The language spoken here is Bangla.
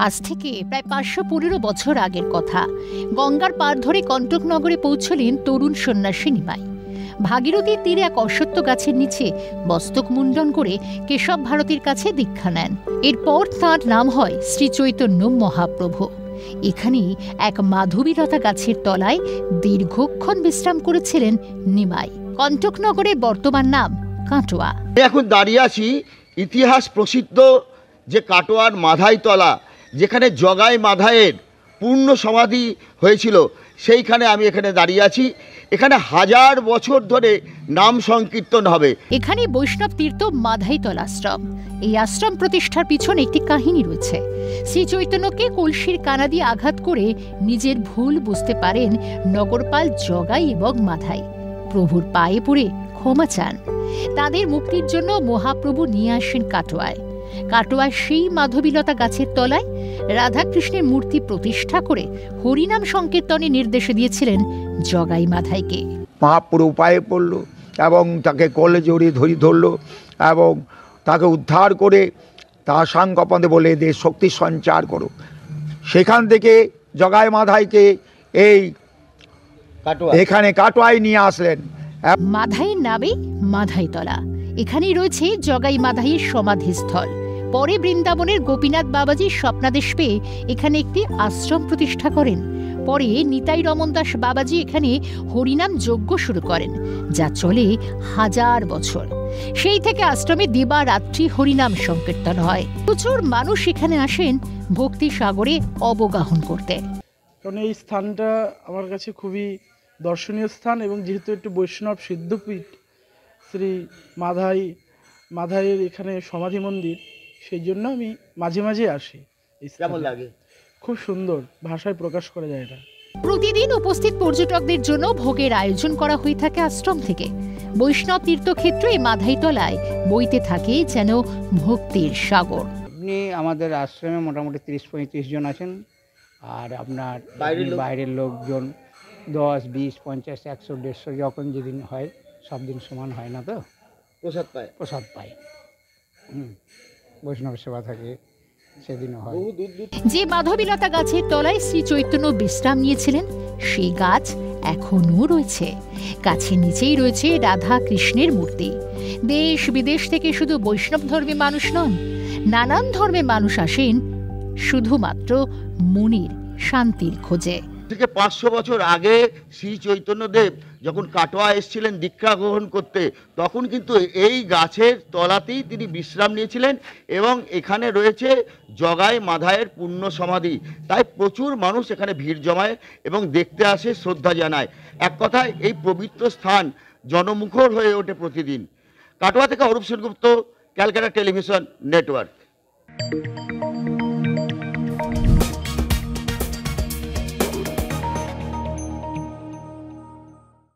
আজ থেকে প্রায় 515 বছর আগের কথা। গঙ্গার পার ধরে কণ্টকনগরে পৌঁছলেন তরুণ সন্ন্যাসী নিমাই। ভাগীরথীর তীরে এক অশ্বত্থ গাছের নিচে মস্তক মুন্ডন করে কেশব ভারতীর কাছে দীক্ষা নেন। এরপর তাঁর নাম হয় শ্রী চৈতন্য মহাপ্রভু। এখানেই এক মাধবীলতা গাছের তলায় দীর্ঘক্ষণ বিশ্রাম করেছিলেন নিমাই। কণ্টকনগরের বর্তমান নাম কাটোয়া। এখন দাঁড়িয়ে আছি ইতিহাস প্রসিদ্ধ যে কাটোয়ার মাধাইতলা, যেখানে জগাই মাধাইয়ের পূর্ণ সমাধি হয়েছিল, সেইখানে আমি এখানে দাঁড়িয়ে আছি। এখানে 1000 বছর ধরে নাম সংকীর্তন হবে। এখানে বৈষ্ণব তীর্থ মাধাইতলা আশ্রম। এই আশ্রম প্রতিষ্ঠার পিছনে একটি কাহিনী রয়েছে। শ্রী চৈতন্যকে কলসির কানা দিয়ে আঘাত করে নিজের ভুল বুঝতে পারেন নগরপাল জগাই এবং মাধাই। প্রভুর পায়ে পড়ে ক্ষমা চান। তাদের মুক্তির জন্য মহাপ্রভু নিয়ে আসেন কাটোয়ায়। কাটোয়ায় সেই মাধবীলতা গাছের তলায় রাধাকৃষ্ণের মূর্তি প্রতিষ্ঠা করে হরিনাম সংকীর্তনের নির্দেশ দিয়েছিলেন জগাই মাধাইকে। মহাপ্রভু পায়ে পড়ল এবং তাকে কোলে জড়িয়ে ধরল এবং তাকে উদ্ধার করে তার সাংকপদে বলে দে শক্তি সঞ্চার করো। সেখান থেকে জগাই মাধাইকে এখানে কাটোয়ায় নিয়ে আসলেন। মাধাইয়ের নামে মাধাইতলা। এখানেই রয়েছে জগাই মাধাইয়ের সমাধিস্থল। পরে বৃন্দাবনের গোপীনাথ বাবাজি স্বপ্নাদেশ পেয়ে এখানে একটি আশ্রম প্রতিষ্ঠা করেন। পরে নিতাই রমন দাস বাবাজি এখানে হরিনাম যজ্ঞ শুরু করেন, যা চলে 1000 বছর। সেই থেকে আশ্রমে দিবারাত্রি হরিনাম সংকীর্তন হয়। প্রচুর মানুষ এখানে আসেন ভক্তি সাগরে অবগাহন করতে। কারণ এই স্থানটা আমার কাছে খুবই দর্শনীয় স্থান, এবং যেহেতু একটি বৈষ্ণব সিদ্ধপীঠ, শ্রী মাধাইয়ের এখানে সমাধি মন্দির, সেই জন্য আমি মাঝে মাঝে আসি। কেমন লাগে? খুব সুন্দর, ভাষায় প্রকাশ করা যায় না। প্রতিদিন উপস্থিত পর্যটকদের জন্য ভোগের আয়োজন করা হয়ে থাকে আশ্রম থেকে। বৈষ্ণব তীর্থক্ষেত্র এই মাধাইতলায় বইতে থাকে যেন ভক্তির সাগর। আপনি আমাদের আশ্রমে মোটামুটি 30-35 জন আছেন, আর আপনার বাইরের লোকজন 10, 20, 50, 100, 150 যখন যেদিন হয়, সব দিন সমান হয় না, তো প্রসাদ পায়। বৈষ্ণব সেবা থাকে, সেদিনও হয়। যে মাধবীলতা গাছের তলায় শ্রী চৈতন্য বিশ্রাম নিয়েছিলেন, সেই গাছ এখনো রয়েছে। গাছের নিচেই রয়েছে রাধা কৃষ্ণের মূর্তি। দেশ বিদেশ থেকে শুধু বৈষ্ণব ধর্মে মানুষ নন, নানান ধর্মের মানুষ আসেন শুধুমাত্র মনের শান্তির খোঁজে। থেকে 500 বছর আগে শ্রী চৈতন্যদেব যখন কাটোয়া এসেছিলেন দীক্ষা গ্রহণ করতে, তখন কিন্তু এই গাছের তলাতেই তিনি বিশ্রাম নিয়েছিলেন, এবং এখানে রয়েছে জগাই মাধাইয়ের পূর্ণ সমাধি। তাই প্রচুর মানুষ এখানে ভিড় জমায় এবং দেখতে আসে, শ্রদ্ধা জানায়। এক কথায় এই পবিত্র স্থান জনমুখর হয়ে ওঠে প্রতিদিন। কাটোয়া থেকে অরূপ সেনগুপ্ত, ক্যালকাটা টেলিভিশন নেটওয়ার্ক।